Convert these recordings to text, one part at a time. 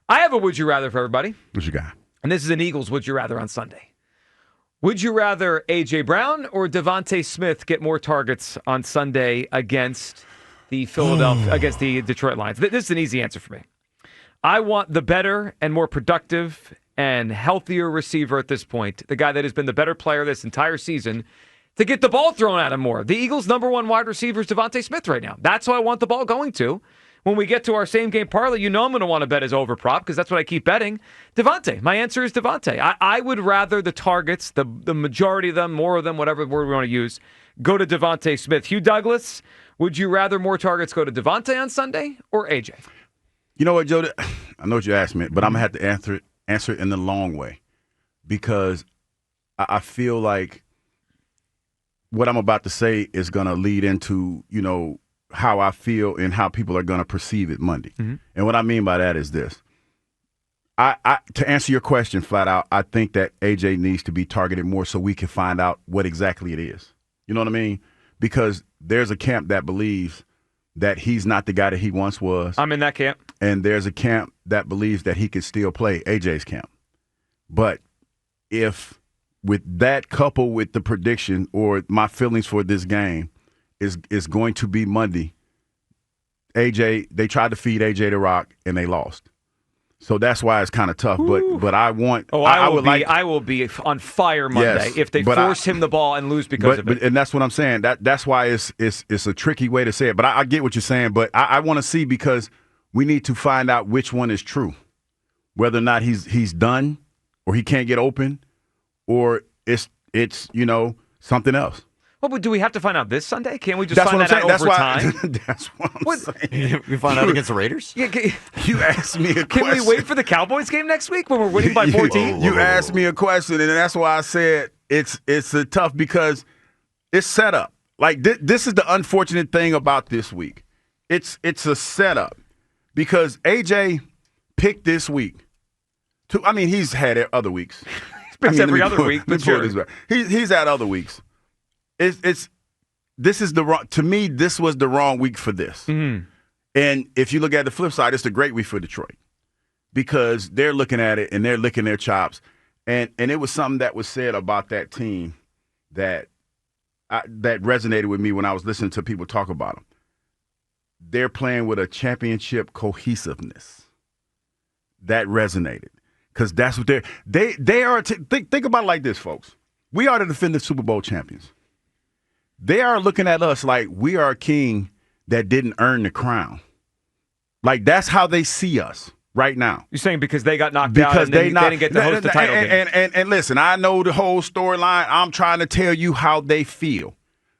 I have a would you rather for everybody. What you got? And this is an Eagles would you rather on Sunday. Would you rather A.J. Brown or Devontae Smith get more targets on Sunday against the against the Detroit Lions? This is an easy answer for me. I want the better and more productive and healthier receiver at this point, the guy that has been the better player this entire season, to get the ball thrown at him more. The Eagles' number one wide receiver is Devontae Smith right now. That's who I want the ball going to. When we get to our same game parlay, you know I'm going to want to bet his over prop because that's what I keep betting. Devontae. My answer is Devontae. I would rather the targets, the majority of them, more of them, whatever word we want to use, go to Devontae Smith. Hugh Douglas, would you rather more targets go to Devontae on Sunday or AJ? You know what, Joe? I know what you asked me, but I'm going to have to answer it in the long way because I feel like what I'm about to say is going to lead into, how I feel and how people are going to perceive it Monday. Mm-hmm. And what I mean by that is this. To answer your question flat out, I think that AJ needs to be targeted more so we can find out what exactly it is. You know what I mean? Because there's a camp that believes that he's not the guy that he once was. I'm in that camp. And there's a camp that believes that he could still play, AJ's camp. But if with that coupled with the prediction or my feelings for this game, is going to be Monday. AJ, they tried to feed AJ the rock and they lost, so that's why it's kind of tough. But I want. Oh, I will be on fire Monday if they force him the ball and lose because of it. And that's what I'm saying. That's why it's a tricky way to say it. But I get what you're saying. But I want to see because we need to find out which one is true, whether or not he's done or he can't get open, or it's something else. Well, but do we have to find out this Sunday? Can't we just find that out over time? That's what I'm saying. We find out against the Raiders? Yeah, you asked me a question. Can we wait for the Cowboys game next week when we're winning by 14? You asked me a question, and that's why I said it's a tough because it's set up. Like this is the unfortunate thing about this week. It's a setup because AJ picked this week. He's had other weeks. Every other week, but sure. He's had other weeks. This was the wrong week for this. Mm-hmm. And if you look at the flip side, it's a great week for Detroit because they're looking at it and they're licking their chops. And it was something that was said about that team that resonated with me when I was listening to people talk about them. They're playing with a championship cohesiveness. That resonated because that's what they are. Think about it like this, folks. We are the defending Super Bowl champions. They are looking at us like we are a king that didn't earn the crown. Like that's how they see us right now. You're saying because they got knocked out and they didn't get to host the title game. And listen, I know the whole storyline. I'm trying to tell you how they feel.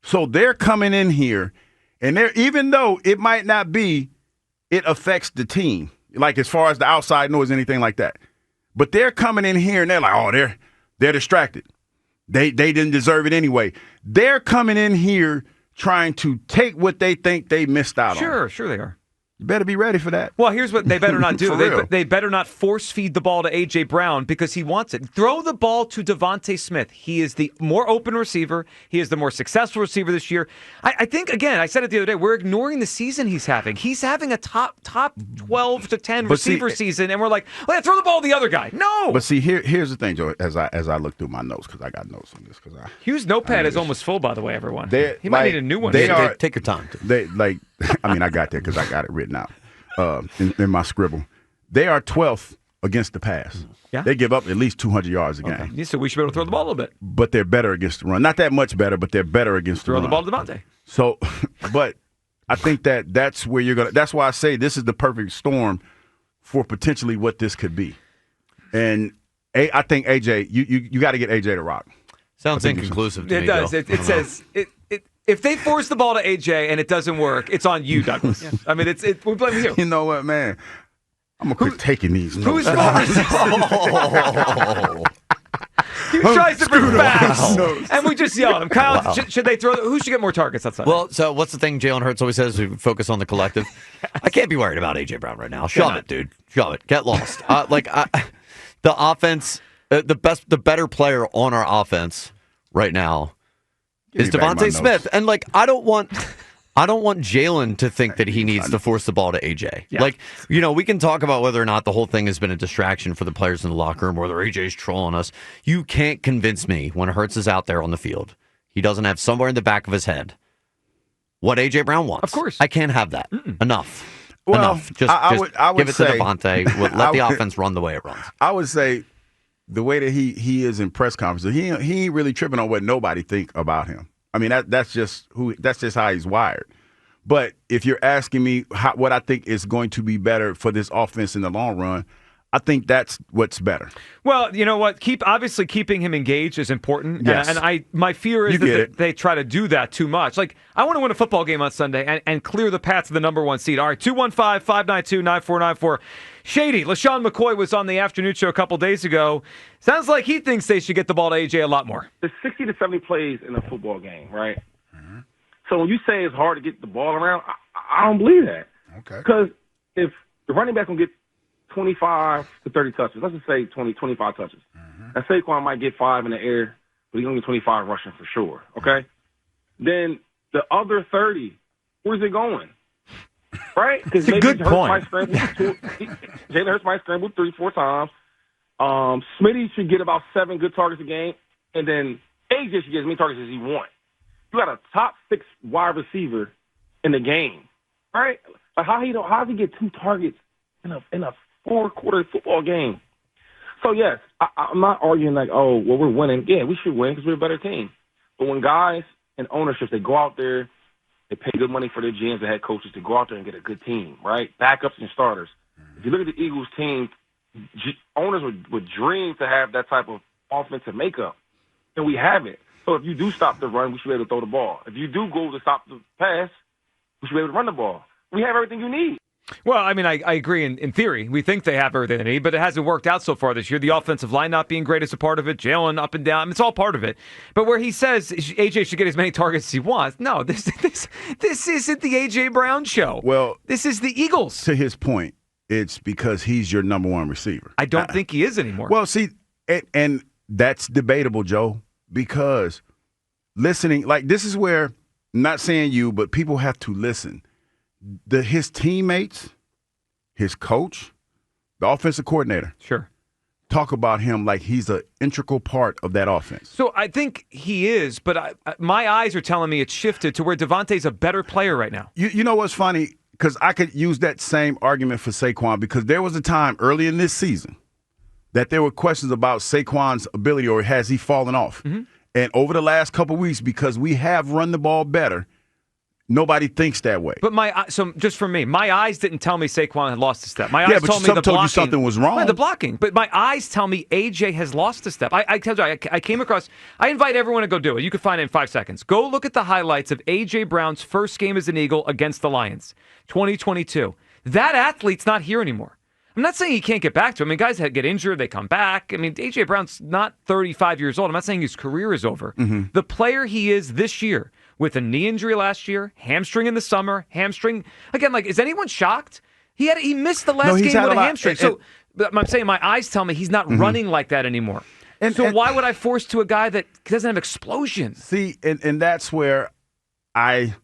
So they're coming in here, and even though it might not be, it affects the team, like as far as the outside noise, anything like that. But they're coming in here and they're like, oh, they're distracted. They didn't deserve it anyway. They're coming in here trying to take what they think they missed out on. Sure they are. You better be ready for that. Well, here's what they better not do. They better not force feed the ball to A.J. Brown because he wants it. Throw the ball to Devontae Smith. He is the more open receiver. He is the more successful receiver this year. I think, again, I said it the other day, we're ignoring the season he's having. He's having a top 12 to 10 receiver season, and we're like, well, throw the ball to the other guy. No! But see, here's the thing, Joe, as I look through my notes, because I got notes on this. Hugh's notepad is almost full, by the way, everyone. He might need a new one. Take your time. I got that because I got it written out. In my scribble. They are 12th against the pass. Yeah. They give up at least 200 yards a game. Okay. So we should be able to throw the ball a little bit. But they're better against the run. Not that much better, but they're better against the run. Throw the ball to Devontae. So, but I think that's where you're going to – that's why I say this is the perfect storm for potentially what this could be. And I think AJ, you got to get AJ to rock. Sounds inconclusive to me, It does. Bill. It says if they force the ball to AJ and it doesn't work, it's on you, Douglas. Yeah. I mean, we blame you. You know what, man? I'm going to quit taking these notes. Who's more He tries to bring fast, and we just yell at him. Kyle, should they throw? Who should get more targets outside? Well, so what's the thing Jalen Hurts always says? We focus on the collective. I can't be worried about A.J. Brown right now. Shove it, dude. Shove it. Get lost. The offense, the better player on our offense right now is Devontae Smith, and I don't want I don't want Jalen to think that he needs to force the ball to AJ. Yeah. Like, we can talk about whether or not the whole thing has been a distraction for the players in the locker room, or whether AJ's trolling us. You can't convince me when Hurts is out there on the field, he doesn't have somewhere in the back of his head what AJ Brown wants. Of course. I can't have that. Enough. Well, Enough. Just give it to Devontae. Let the offense run the way it runs. I would say the way that he is in press conferences, he ain't really tripping on what nobody think about him. I mean, that's just how he's wired. But if you're asking me what I think is going to be better for this offense in the long run, I think that's what's better. Well, you know what? Obviously keeping him engaged is important. Yes. And my fear is that they try to do that too much. Like, I want to win a football game on Sunday and clear the path to the number one seed. All right, 215-592-9494. Shady, LaShawn McCoy was on the afternoon show a couple days ago. Sounds like he thinks they should get the ball to AJ a lot more. There's 60 to 70 plays in a football game, right? Mm-hmm. So when you say it's hard to get the ball around, I don't believe that. Okay. Because if the running back can get 25 to 30 touches, let's just say 20, 25 touches. Mm-hmm. And Saquon might get 5 in the air, but he's going to get 25 rushing for sure, okay? Mm-hmm. Then the other 30, where's it going? Right? Because maybe good point. Jalen Hurts might scramble 3-4 times. Smitty should get about 7 good targets a game, and then AJ should get as many targets as he wants. You got a top 6 wide receiver in the game, right? Like how does he get 2 targets in a 4-quarter football game? So yes, I'm not arguing like, oh, well, we're winning. Yeah, we should win because we're a better team. But when guys and ownerships, they go out there, they pay good money for their GMs and head coaches to go out there and get a good team, right? Backups and starters. If you look at the Eagles team, owners would dream to have that type of offensive makeup, and we have it. So if you do stop the run, we should be able to throw the ball. If you do go to stop the pass, we should be able to run the ball. We have everything you need. Well, I mean, I agree in theory. We think they have everything they need, but it hasn't worked out so far this year. The offensive line not being great is a part of it. Jalen up and down. I mean, it's all part of it. But where he says AJ should get as many targets as he wants, no, this isn't the AJ Brown show. Well, this is the Eagles. To his point, it's because he's your number one receiver. I don't think he is anymore. Well, see, and that's debatable, Joe, because listening, like this is where, I'm not saying you, but people have to listen. His teammates, his coach, the offensive coordinator, sure, talk about him like he's an integral part of that offense. So I think he is, but my eyes are telling me it's shifted to where Devontae's a better player right now. You know what's funny? Because I could use that same argument for Saquon, because there was a time early in this season that there were questions about Saquon's ability, or has he fallen off? Mm-hmm. And over the last couple of weeks, because we have run the ball better, nobody thinks that way. But so just for me, my eyes didn't tell me Saquon had lost a step. My eyes told me the blocking. Told you something was wrong. The blocking. But my eyes tell me AJ has lost a step. I came across. I invite everyone to go do it. You can find it in 5 seconds. Go look at the highlights of AJ Brown's first game as an Eagle against the Lions, 2022. That athlete's not here anymore. I'm not saying he can't get back to it. I mean, guys get injured, they come back. I mean, AJ Brown's not 35 years old. I'm not saying his career is over. Mm-hmm. The player he is this year, with a knee injury last year, hamstring in the summer, hamstring. Again, like, is anyone shocked? He missed the last game with a hamstring. I'm saying my eyes tell me he's not running like that anymore. And why would I force to a guy that doesn't have explosion? See, and that's where I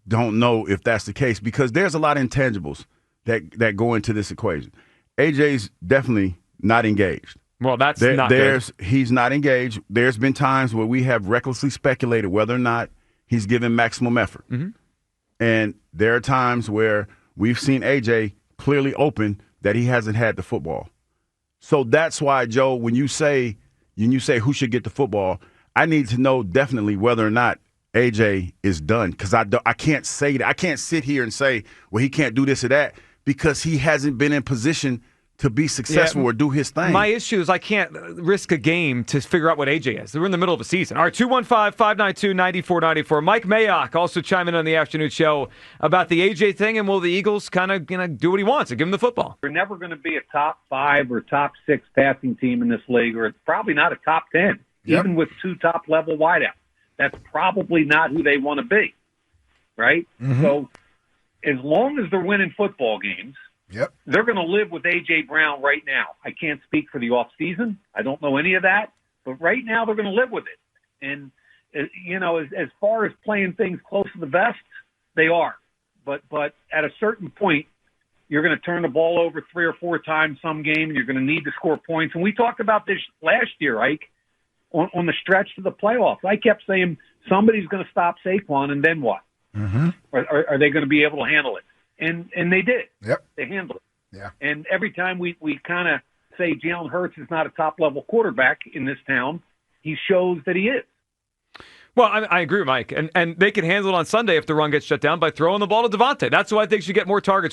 don't know if that's the case, because there's a lot of intangibles that go into this equation. AJ's definitely not engaged. Well, that's not good. He's not engaged. There's been times where we have recklessly speculated whether or not he's given maximum effort. Mm-hmm. And there are times where we've seen AJ clearly open that he hasn't had the football. So that's why, Joe, when you say who should get the football, I need to know definitely whether or not AJ is done, because I can't say that. I can't sit here and say, well, he can't do this or that, because he hasn't been in position to be successful or do his thing. My issue is I can't risk a game to figure out what AJ is. We're in the middle of a season. All right, 215-592-9494. Mike Mayock also chiming in on the afternoon show about the AJ thing, and will the Eagles kind of do what he wants and give him the football? We're never going to be a top 5 or top 6 passing team in this league, or it's probably not a top 10, even with 2 top-level wideouts. That's probably not who they want to be, right? Mm-hmm. So as long as they're winning football games, they're going to live with A.J. Brown right now. I can't speak for the offseason. I don't know any of that. But right now they're going to live with it. And, as far as playing things close to the vest, they are. But at a certain point, you're going to turn the ball over 3 or 4 times some game. You're going to need to score points. And we talked about this last year, Ike, on the stretch to the playoffs. I kept saying somebody's going to stop Saquon, and then what? Mm-hmm. Are they going to be able to handle it? And they did. Yep. They handled it. Yeah. And every time we kind of say Jalen Hurts is not a top-level quarterback in this town, he shows that he is. Well, I agree with Mike. And they can handle it on Sunday if the run gets shut down by throwing the ball to Devontae. That's who I think should get more targets.